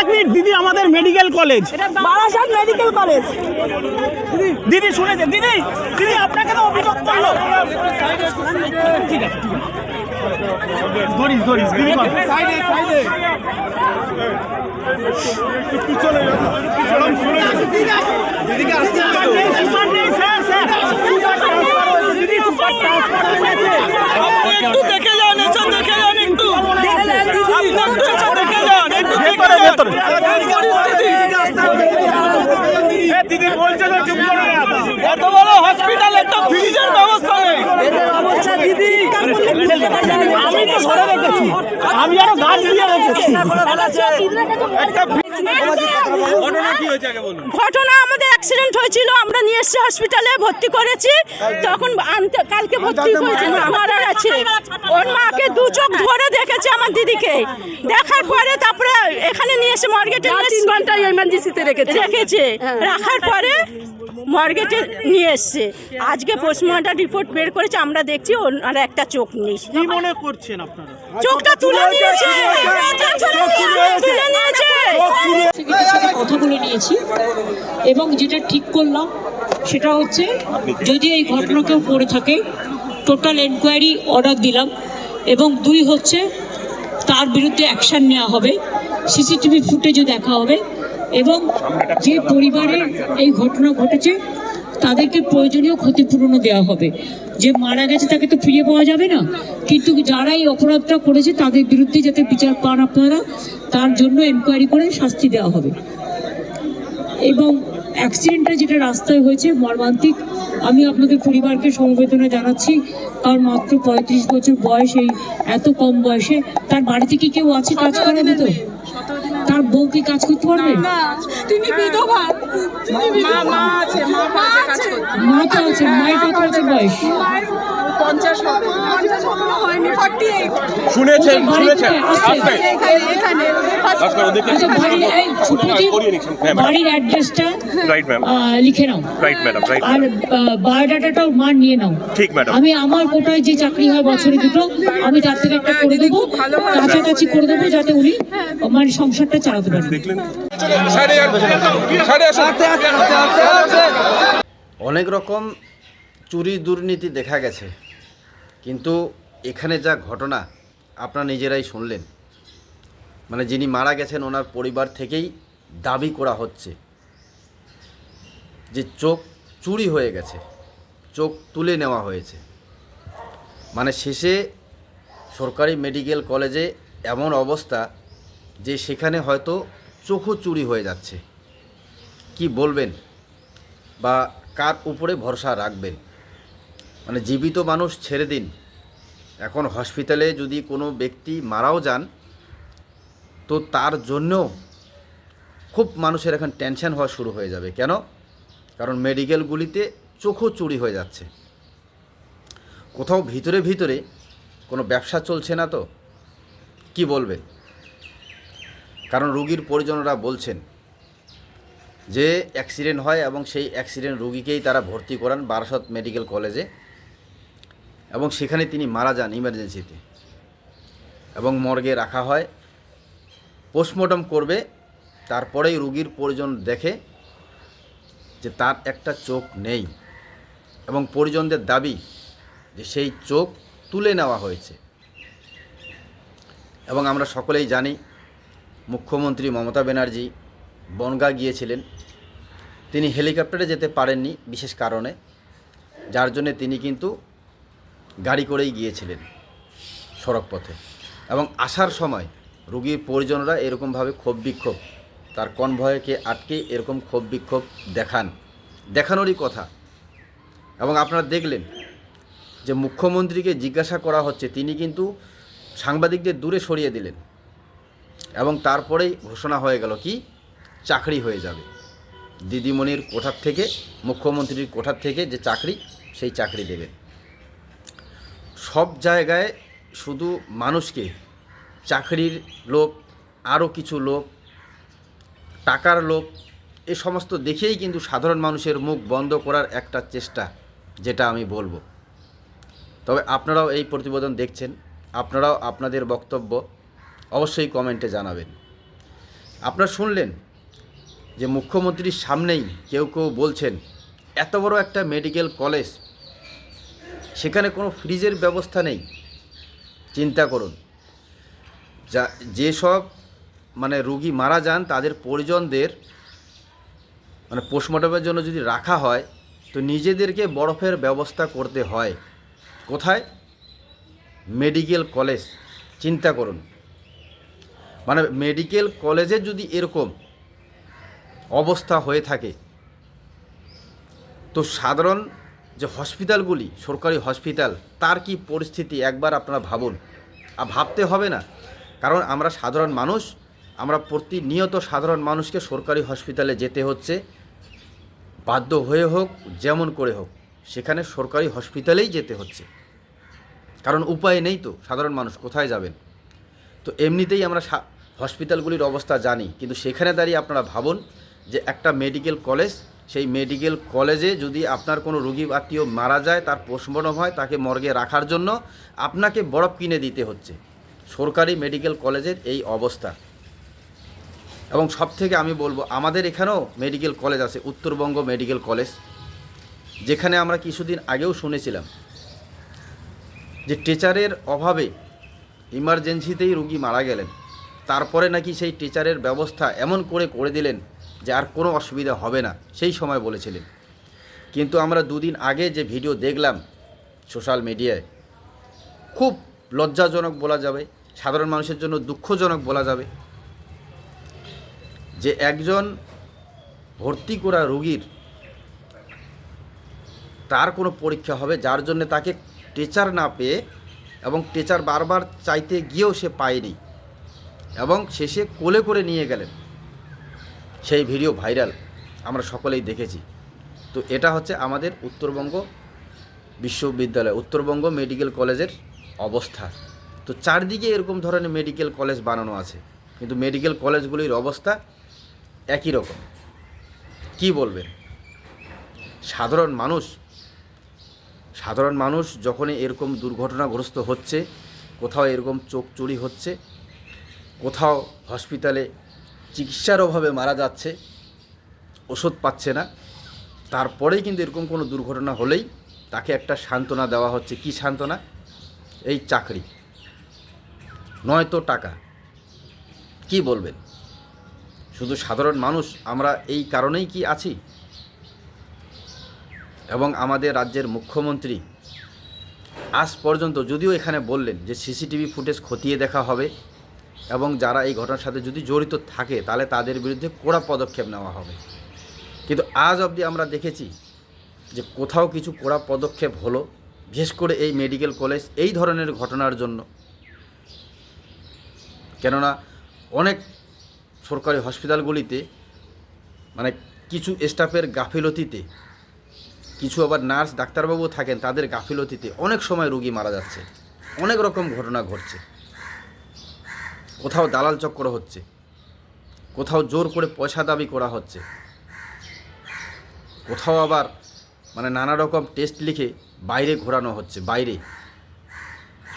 এক মিনিট দিদি, আমাদের medical college, Barasat medical college. দিদি শুনেছে, দিদি দিদি আপনাকে তো অভিযোগ করলো। ঠিক আছে, ধরিস ধরিস দিদি, সাইডে সাইডে দিদিকে আসতে একটু দেখে যান, এসব দেখে যান, একটু দেখে যান, একটু দিদি বলছে তো চুপ করে, এত বড় হসপিটালে তো ফ্রিজের ব্যবস্থা নেই। আমি তো সরে রেখেছি, আমি আরো গাছ দিয়ে রেখেছি। ঘটনা আমাদের অ্যাক্সিডেন্ট হয়েছিল, আমরা নিয়ে এসেছি হসপিটালে, ভর্তি করেছি। তখন কালকে ভর্তি করেছি, মারা গেছে। ওর মাকে দু চোখ ধরে দেখেছে আমার দিদিকে, দেখার পরে তারপরে এখানে নিয়ে এসে মর্গেটে 3 ঘন্টা এমার্জেন্সিতে রেখেছে। রাখার পরে মর্গেটে নিয়ে এসছে। আজকে পোস্টমর্টম রিপোর্ট বের করেছে, আমরা দেখছি ওনার একটা চোখ নেই। কি মনে করছেন আপনারা? চোখটা তুলে নিয়েছে, তুলে নিয়েছে। কথা বলে নিয়েছি এবং যেটা ঠিক করলাম সেটা হচ্ছে, যদি এই ঘটনা কেউ করে থাকে টোটাল এনকোয়ারি অর্ডার দিলাম, এবং 2 হচ্ছে তার বিরুদ্ধে অ্যাকশান নেওয়া হবে, সিসিটিভি ফুটেজও দেখা হবে, এবং যে পরিবারের এই ঘটনা ঘটেছে তাদেরকে প্রয়োজনীয় ক্ষতিপূরণও দেওয়া হবে। যে মারা গেছে তাকে তো ফিরিয়ে পাওয়া যাবে না, কিন্তু যারা এই অপরাধটা করেছে তাদের বিরুদ্ধে যাতে বিচার পান আপনারা, তার জন্য এনকোয়ারি করে শাস্তি দেওয়া হবে। এবং অ্যাক্সিডেন্টটা যেটা রাস্তায় হয়েছে মর্মান্তিক, আমি আপনাদের পরিবারকে সমবেদনা জানাচ্ছি, কারণ মাত্র 35 বছর বয়স, এই এত কম বয়সে তার বাড়িতে কি কেউ আছে কাজ করার মতো? তার বউ কি কাজ করতে পারবে? তিনি বিধবা, মা আছে, মা তো আছে, মায়ের কত বছর বয়স? 50 হয়নি, 48। শুনেছেন শুনেছেন বাড়ির অ্যাড্রেসটা রাইট ম্যাম, লিখে নাও। রাইট ম্যাডাম, রাইট আর বায়োডাটাটাও মার নিয়ে নাও। ঠিক ম্যাডাম। আমি আমার কোটায় যে চাকরি হয় বছরে 2, আমি তার থেকে একটা করে দেবো, কাছাকাছি করে দেবো, যাতে উনি আমার সংসারটা চালাতে পারেন। দেখলেন অনেক রকম চুরি দুর্নীতি দেখা গেছে, কিন্তু এখানে যা ঘটনা আপনারা নিজেরাই শুনলেন। মানে যিনি মারা গেছেন ওনার পরিবার থেকেই দাবি করা হচ্ছে যে চোখ চুরি হয়ে গেছে, চোখ তুলে নেওয়া হয়েছে। মানে শেষে সরকারি মেডিকেল কলেজে এমন অবস্থা যে সেখানে হয়তো চোখও চুরি হয়ে যাচ্ছে। কি বলবেন বা কার উপরে ভরসা রাখবেন? মানে জীবিত মানুষ ছেড়ে দিন, এখন হসপিটালে যদি কোনো ব্যক্তি মারাও যান তো তার জন্যও খুব মানুষের এখন টেনশন হওয়া শুরু হয়ে যাবে। কেন? কারণ মেডিকেলগুলিতে চোখও চুরি হয়ে যাচ্ছে। কোথাও ভিতরে ভিতরে কোনো ব্যবসা চলছে না তো? কি বলবেন? কারণ রোগীর পরিজনরা বলছেন যে অ্যাক্সিডেন্ট হয় এবং সেই অ্যাক্সিডেন্ট রোগীকেই তারা ভর্তি করান বারাসত মেডিকেল কলেজে, এবং সেখানে তিনি মারা যান ইমার্জেন্সিতে, এবং মর্গে রাখা হয়, পোস্টমর্টম করবে, তারপরেই রোগীর পরিজন দেখে যে তার একটা চোখ নেই, এবং পরিজনদের দাবি যে সেই চোখ তুলে নেওয়া হয়েছে। এবং আমরা সকলেই জানি মুখ্যমন্ত্রী মমতা ব্যানার্জি বনগাঁ গিয়েছিলেন, তিনি হেলিকপ্টারে যেতে পারেননি বিশেষ কারণে, যার জন্য তিনি কিন্তু গাড়ি করেই গিয়েছিলেন সড়ক পথে, এবং আসার সময় রোগীর পরিজনরা এরকমভাবে ক্ষোভ বিক্ষোভ, তার কনভয়কে আটকে এরকম ক্ষোভ বিক্ষোভ দেখানোরই কথা। এবং আপনারা দেখলেন যে মুখ্যমন্ত্রীকে জিজ্ঞাসা করা হচ্ছে, তিনি কিন্তু সাংবাদিকদের দূরে সরিয়ে দিলেন, এবং তারপরেই ঘোষণা হয়ে গেল কি চাকরি হয়ে যাবে দিদিমণির কোঠার থেকে, মুখ্যমন্ত্রীর কোঠার থেকে যে চাকরি, সেই চাকরি দেবেন। সব জায়গায় শুধু মানুষকে চাকরির লোক, আরও কিছু লোক, টাকার লোক, এ সমস্ত দেখেই কিন্তু সাধারণ মানুষের মুখ বন্ধ করার একটা চেষ্টা, যেটা আমি বলবো। তবে আপনারাও এই প্রতিবেদন দেখছেন, আপনারাও আপনাদের বক্তব্য অবশ্যই কমেন্টে জানাবেন। আপনারা শুনলেন যে মুখ্যমন্ত্রীর সামনেই কেউ কেউ বলছেন এত বড় একটা মেডিকেল কলেজ, সেখানে কোনো ফ্রিজের ব্যবস্থা নেই। চিন্তা করুন, যেসব রুগী মারা যান তাদের পরিজনদের পোস্টমর্টমের জন্য যদি রাখা হয় তো নিজেদেরকে বরফের ব্যবস্থা করতে হয়। কোথায়? Medical college. চিন্তা করুন, মেডিকেল কলেজে যদি এরকম অবস্থা হয়ে থাকে তো সাধারণ যে হসপিটালগুলি, সরকারি হসপিটাল, তার কি পরিস্থিতি একবার আপনারা ভাবুন। আর ভাবতে হবে না, কারণ আমরা সাধারণ মানুষ, আমরা প্রতিনিয়ত সাধারণ মানুষকে সরকারি হসপিটালে যেতে হচ্ছে, বাধ্য হয়ে হোক যেমন করে হোক সেখানে সরকারি হসপিটালেই যেতে হচ্ছে, কারণ উপায় নেই তো, সাধারণ মানুষ কোথায় যাবেন। তো এমনিতেই আমরা হসপিটালগুলির অবস্থা জানি, কিন্তু সেখানে দাঁড়িয়ে আপনারা ভাবুন যে একটা মেডিকেল কলেজ, সেই মেডিকেল কলেজে যদি আপনার কোনো রোগী আত্মীয় মারা যায়, তার পোস্টমর্টম হয়, তাকে মর্গে রাখার জন্য আপনাকে বরফ কিনে দিতে হচ্ছে। সরকারি মেডিকেল কলেজের এই অবস্থা। এবং সবথেকে আমি বলবো, আমাদের এখানেও মেডিকেল কলেজ আছে, উত্তরবঙ্গ মেডিকেল কলেজ, যেখানে আমরা কিছুদিন আগেও শুনেছিলাম যে টিচারের অভাবে ইমার্জেন্সিতেই রোগী মারা গেলেন, তারপরে নাকি সেই টিচারের ব্যবস্থা এমন করে দিলেন যে আর কোনো অসুবিধা হবে না, সেই সময় বলেছিলেন। কিন্তু আমরা দুদিন আগে যে ভিডিও দেখলাম সোশ্যাল মিডিয়ায়, খুব লজ্জাজনক বলা যাবে, সাধারণ মানুষের জন্য দুঃখজনক বলা যাবে, যে একজন ভর্তি করা রোগীর তার কোনো পরীক্ষা হবে, যার জন্য তাকে টিচার না পেয়ে, এবং টিচার বারবার চাইতে গিয়েও সে পায়নি, এবং শেষে কোলে করে নিয়ে গেলেন। সেই ভিডিও ভাইরাল, আমরা সকলেই দেখেছি। তো এটা হচ্ছে আমাদের উত্তরবঙ্গ বিশ্ববিদ্যালয়, উত্তরবঙ্গ মেডিকেল কলেজের অবস্থা। তো চারদিকে এরকম ধরনের মেডিকেল কলেজ বানানো আছে, কিন্তু মেডিকেল কলেজগুলির অবস্থা একই রকম। কি বলবেন? সাধারণ মানুষ যখনই এরকম দুর্ঘটনাগ্রস্ত হচ্ছে, কোথাও এরকম চোখ চুরি হচ্ছে, কোথাও হসপিটালে চিকিৎসার অভাবে মারা যাচ্ছে, ওষুধ পাচ্ছে না, তারপরেই কিন্তু এরকম কোনো দুর্ঘটনা হলেই তাকে একটা সান্ত্বনা দেওয়া হচ্ছে। কি সান্ত্বনা? এই চাকরি, নয়তো টাকা। কি বলবেন? শুধু সাধারণ মানুষ আমরা এই কারণেই কি আছি? এবং আমাদের রাজ্যের মুখ্যমন্ত্রী আজ পর্যন্ত, যদিও এখানে বললেন যে সিসিটিভি ফুটেজ খতিয়ে দেখা হবে, এবং যারা এই ঘটনার সাথে যদি জড়িত থাকে তাহলে তাদের বিরুদ্ধে কড়া পদক্ষেপ নেওয়া হবে, কিন্তু আজ অবধি আমরা দেখেছি যে কোথাও কিছু কড়া পদক্ষেপ হলো, বিশেষ করে এই মেডিকেল কলেজ এই ধরনের ঘটনার জন্য। কেননা অনেক সরকারি হসপিটালগুলিতে কিছু স্টাফের গাফিলতিতে, কিছু আবার নার্স ডাক্তারবাবু থাকেন, তাদের গাফিলতিতে অনেক সময় রোগী মারা যাচ্ছে, অনেক রকম ঘটনা ঘটছে। কোথাও দালাল চক্র হচ্ছে, কোথাও জোর করে পয়সা দাবি করা হচ্ছে, কোথাও আবার নানা রকম টেস্ট লিখে বাইরে ঘোরানো হচ্ছে, বাইরে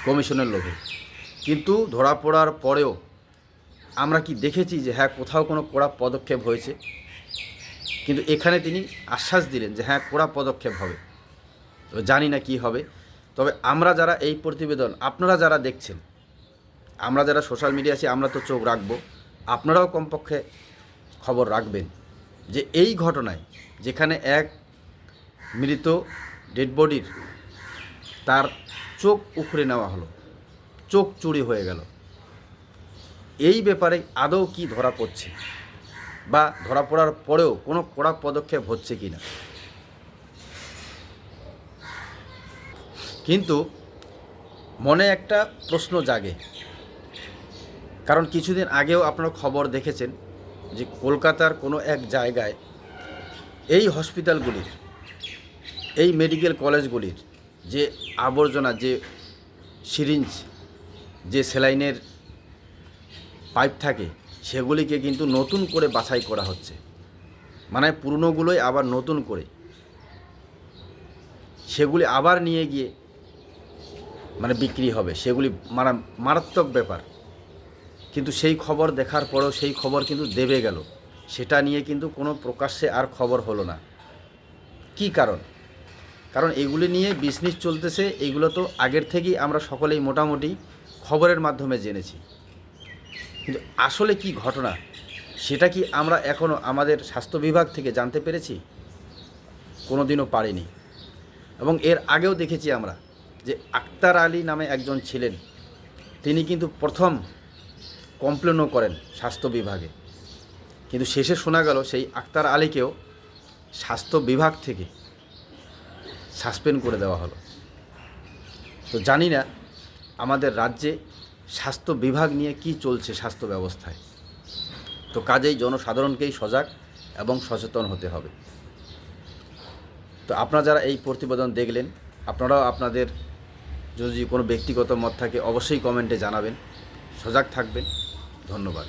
কমিশনের লোভে। কিন্তু ধরা পড়ার পরেও আমরা কি দেখেছি যে হ্যাঁ কোথাও কোনো কড়া পদক্ষেপ হয়েছে? কিন্তু এখানে তিনি আশ্বাস দিলেন যে হ্যাঁ কড়া পদক্ষেপ হবে। তো জানি না কি হবে, তবে আমরা যারা এই প্রতিবেদন, আপনারা যারা দেখছেন, আমরা যারা সোশ্যাল মিডিয়া আছি, আমরা তো চোখ রাখবো, আপনারাও কমপক্ষে খবর রাখবেন যে এই ঘটনায়, যেখানে এক মৃত ডেড বডির তার চোখ উখড়ে নেওয়া হলো, চোখ চুরি হয়ে গেল, এই ব্যাপারে আদৌ কি ধরা পড়ছে, বা ধরা পড়ার পরেও কোনো কড়া পদক্ষেপ হচ্ছে কি না। কিন্তু মনে একটা প্রশ্ন জাগে, কারণ কিছুদিন আগেও আপনারা খবর দেখেছেন যে কলকাতার কোনো এক জায়গায় এই হসপিটালগুলির, এই মেডিকেল কলেজগুলির যে আবর্জনা, যে সিরিঞ্জ, যে স্যালাইনের পাইপ থাকে, সেগুলিকে কিন্তু নতুন করে বাছাই করা হচ্ছে। পুরনোগুলোই আবার নতুন করে সেগুলি আবার নিয়ে গিয়ে বিক্রি হবে, সেগুলি মারাত্মক ব্যাপার। কিন্তু সেই খবর দেখার পরেও সেই খবর কিন্তু দেবে গেল, সেটা নিয়ে কিন্তু কোনো প্রকাশ্যে আর খবর হলো না। কি কারণ? কারণ এগুলি নিয়ে বিজনেস চলতেছে, এগুলো তো আগের থেকেই আমরা সকলেই মোটামুটি খবরের মাধ্যমে জেনেছি। কিন্তু আসলে কি ঘটনা সেটা কি আমরা এখনও আমাদের স্বাস্থ্য বিভাগ থেকে জানতে পেরেছি? কোনো দিনও পারিনি। এবং এর আগেও দেখেছি আমরা যে আক্তার আলী নামে একজন ছিলেন, তিনি কিন্তু প্রথম কমপ্লেনও করেন স্বাস্থ্য বিভাগে, কিন্তু শেষে শোনা গেল সেই আক্তার আলীকেও স্বাস্থ্য বিভাগ থেকে সাসপেন্ড করে দেওয়া হলো। তো জানি না আমাদের রাজ্যে স্বাস্থ্য বিভাগ নিয়ে কি চলছে স্বাস্থ্য ব্যবস্থায়। তো কাজেই জনসাধারণকেই সজাগ এবং সচেতন হতে হবে। তো আপনারা যারা এই প্রতিবেদন দেখলেন, আপনারাও আপনাদের যদি কোনো ব্যক্তিগত মত থাকে অবশ্যই কমেন্টে জানাবেন। সজাগ থাকবেন। ধন্যবাদ।